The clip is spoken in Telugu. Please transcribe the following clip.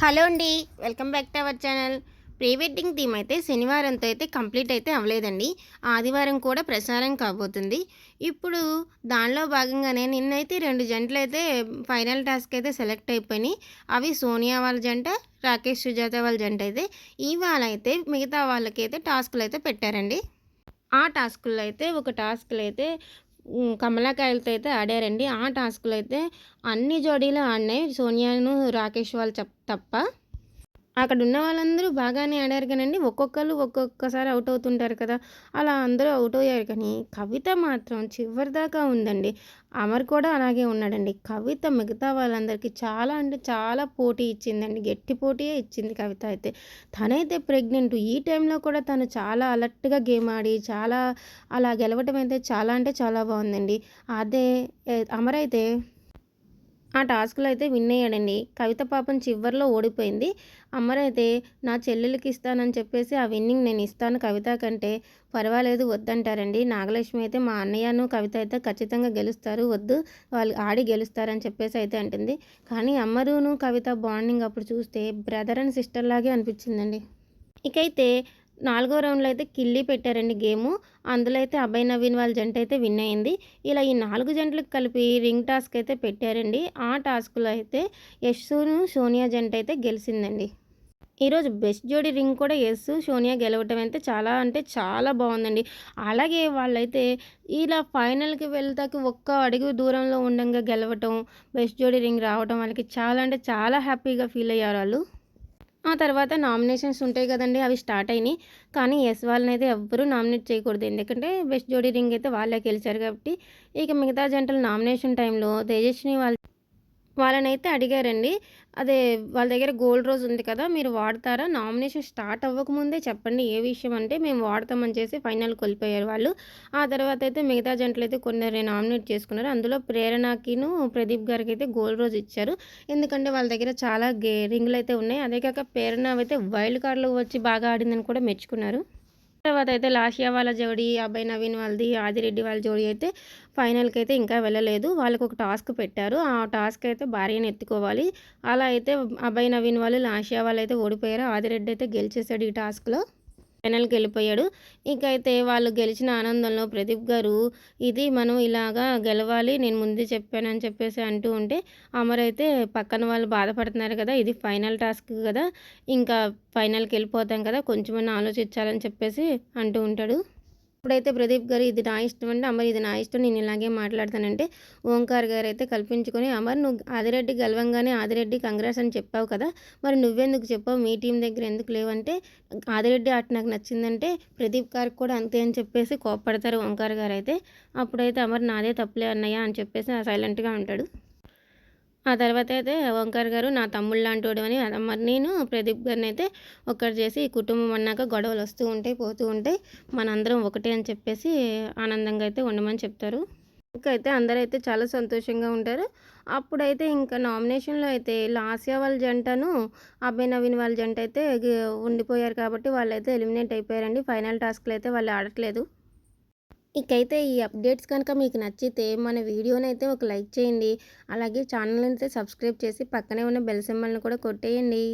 హలో అండి. Welcome back to our channel. Pre wedding theme అయితే శనివారంతో అయితే కంప్లీట్ అయితే అవ్వలేదండి. ఆదివారం కూడా ప్రసారం కాబోతుంది. ఇప్పుడు దానిలో భాగంగానే నిన్నైతే 2 జంటలైతే ఫైనల్ టాస్క్ అయితే సెలెక్ట్ అయిపోయినాయి. అవి సోనియా వాళ్ళ జంట, రాకేష్, సుజాత వాళ్ళ జంట అయితే. ఇవాళ అయితే మిగతా వాళ్ళకైతే టాస్క్‌లయితే పెట్టారండి. ఆ టాస్కుల్లో అయితే ఒక టాస్క్‌లో అయితే కమలాకాయలతో అయితే ఆడారండి. ఆ టాస్క్‌లో అయితే అన్ని జోడీలు ఆడినాయి. సోనియాను, రాకేష్ వాళ్ళు తప్ప. అక్కడున్న వాళ్ళందరూ బాగానే ఆడారు కానండి. ఒక్కొక్కళ్ళు ఒక్కొక్కసారి ఔట్ అవుతుంటారు కదా! అలా అందరూ ఔట్ అయ్యారు కానీ, కవిత మాత్రం చివరిదాకా ఉందండి. అమర్ కూడా అలాగే ఉన్నాడండి. కవిత మిగతా వాళ్ళందరికీ చాలా అంటే చాలా పోటీ ఇచ్చిందండి. గట్టి పోటీయే ఇచ్చింది కవిత అయితే. తనైతే ప్రెగ్నెంట్. ఈ టైంలో కూడా తను చాలా అలర్ట్‌గా గేమ్ ఆడి, చాలా అలా గెలవటం అయితే చాలా అంటే చాలా బావుందండి. అదే అమర్ అయితే ఆ టాస్క్‌లో అయితే విన్ అయ్యాడండి. కవిత పాపం చివర్లో ఓడిపోయింది. అమరైతే నా చెల్లెలికి ఇస్తానని చెప్పేసి ఆ విన్నింగ్ నేను ఇస్తాను కవిత కంటే పర్వాలేదు వద్దంటారండి. నాగలక్ష్మి అయితే మా అన్నయ్యను కవిత అయితే ఖచ్చితంగా గెలుస్తారు. వద్దు వాళ్ళు ఆడి గెలుస్తారని చెప్పేసి అయితే అంటుంది. కానీ అమరును కవిత బాండింగ్ అప్పుడు చూస్తే బ్రదర్ అండ్ సిస్టర్ లాగే అనిపించిందండి. ఇకైతే నాలుగో రౌండ్‌లో అయితే కిల్లీ పెట్టారండి గేము. అందులో అయితే అభయ్, నవీన్ వాళ్ళ జంట అయితే విన్ అయింది. ఇలా ఈ 4 జంటలకు కలిపి రింగ్ టాస్క్ అయితే పెట్టారండి. ఆ టాస్క్‌లో అయితే యష్‌ను, సోనియా జంట అయితే గెలిసిందండి. ఈరోజు బెస్ట్ జోడీ రింగ్ కూడా యస్, సోనియా గెలవటం అయితే చాలా అంటే చాలా బావుందండి. అలాగే వాళ్ళైతే ఇలా ఫైనల్‌కి వెళ్తాకి ఒక్క అడుగు దూరంలో ఉండంగా గెలవటం, బెస్ట్ జోడీ రింగ్ రావటం వాళ్ళకి చాలా అంటే చాలా హ్యాపీగా ఫీల్ అయ్యారాళ్ళు. ఆ తర్వాత నామినేషన్స్ ఉంటాయి కదండీ! అవి స్టార్ట్ అయినాయి. కానీ యెస్ వాళ్ళనైతే ఎవ్వరూ నామినేట్ చేయకూడదు. ఎందుకంటే బెస్ట్ జోడీ రింగ్ అయితే వాళ్ళే గెలిచారు కాబట్టి. ఇక మిగతా జంటలు నామినేషన్ టైంలో తేజస్విని వాళ్ళనైతే అడిగారండి. అదే వాళ్ళ దగ్గర గోల్డ్ రోజ్ ఉంది కదా! మీరు వాడతారా? నామినేషన్ స్టార్ట్ అవ్వకముందే చెప్పండి ఏ విషయం అంటే మేము వాడతామని చేసి ఫైనల్‌కెళ్ళిపోయారు వాళ్ళు. ఆ తర్వాతయితే మిగతా జంటలైతే కొన్ని నామినేట్ చేసుకున్నారు. అందులో ప్రేరణకిను, ప్రదీప్ గారికైతే గోల్డ్ రోజ్ ఇచ్చారు. ఎందుకంటే వాళ్ళ దగ్గర చాలా రింగులైతే ఉన్నాయి. అదే కాక ప్రేరణవైతే వైల్డ్ కార్డ్‌లో వచ్చి బాగా ఆడిందని కూడా మెచ్చుకున్నారు. తర్వాత అయితే లాస్యా వాళ్ళ జోడీ, అభయ్ నవీన్ వాళ్ళది, ఆదిరెడ్డి వాళ్ళ జోడీ అయితే ఫైనల్‌కైతే ఇంకా వెళ్ళలేదు. వాళ్ళకొక టాస్క్ పెట్టారు. ఆ టాస్క్ అయితే భార్యని ఎత్తుకోవాలి. అలా అయితే అభయ్ నవీన్ వాళ్ళు, లాస్యా వాళ్ళైతే ఓడిపోయారు. ఆదిరెడ్డి అయితే గెలిచేసాడు ఈ టాస్క్‌లో. ఫైనల్‌కెళ్ళిపోయాడు. ఇంకైతే వాళ్ళు గెలిచిన ఆనందంలో ప్రదీప్ గారు, ఇది మనం ఇలాగా గెలవాలి నేను ముందే చెప్పానని చెప్పేసి అంటూ ఉంటే, అమర్ అయితే పక్కన వాళ్ళు బాధపడుతున్నారు కదా! ఇది ఫైనల్ టాస్క్ కదా! ఇంకా ఫైనల్‌కెళ్ళిపోతాం కదా! కొంచెమన్నా ఆలోచించాలని చెప్పేసి అంటూ ఉంటాడు. ఇప్పుడైతే ప్రదీప్ గారు ఇది నా ఇష్టం అంటే, అమర్ ఇది నా ఇష్టం నేను ఇలాగే మాట్లాడతానంటే, ఓంకార్ గారైతే కల్పించుకొని, అమర్ నువ్వు ఆదిరెడ్డి గెలవంగానే ఆదిరెడ్డి కంగ్రాట్స్ అని చెప్పావు కదా! మరి నువ్వెందుకు చెప్పావు? మీ టీం దగ్గర ఎందుకు లేవంటే, ఆదిరెడ్డి ఆట నాకు నచ్చిందంటే, ప్రదీప్ గారికి కూడా అంతే అని చెప్పేసి కోప్పడతారు ఓంకార్ గారైతే. అప్పుడైతే అమర్ నాదే తప్పులే అన్నయ్య అని చెప్పేసి సైలెంట్‌గా ఉంటాడు. ఆ తర్వాతయితే ఓంకార్ గారు నా తమ్ముడులాంటోడు అని మరి నేను ప్రదీప్ గారినైతే ఒక్కటి చేసి ఈ కుటుంబం అన్నాక గొడవలు వస్తూ ఉంటాయి, పోతూ ఉంటాయి. మనందరం ఒకటే అని చెప్పేసి ఆనందంగా అయితే ఉండమని చెప్తారు. ఇంకైతే అందరైతే చాలా సంతోషంగా ఉంటారు. అప్పుడైతే ఇంకా నామినేషన్‌లో అయితే లాస్య వాళ్ళ జంటను, అభయ్ నవీన్ వాళ్ళ జంట అయితే ఉండిపోయారు కాబట్టి వాళ్ళైతే ఎలిమినేట్ అయిపోయారండి. ఫైనల్ టాస్క్‌లో అయితే వాళ్ళు ఆడట్లేదు. ఇకైతే ఈ అప్డేట్స్ కనుక మీకు నచ్చితే మన వీడియోనైతే ఒక లైక్ చేయండి. అలాగే ఛానల్‌ని అయితే సబ్స్క్రైబ్ చేసి పక్కనే ఉన్న బెల్ సింబల్‌ని కూడా కొట్టేయండి.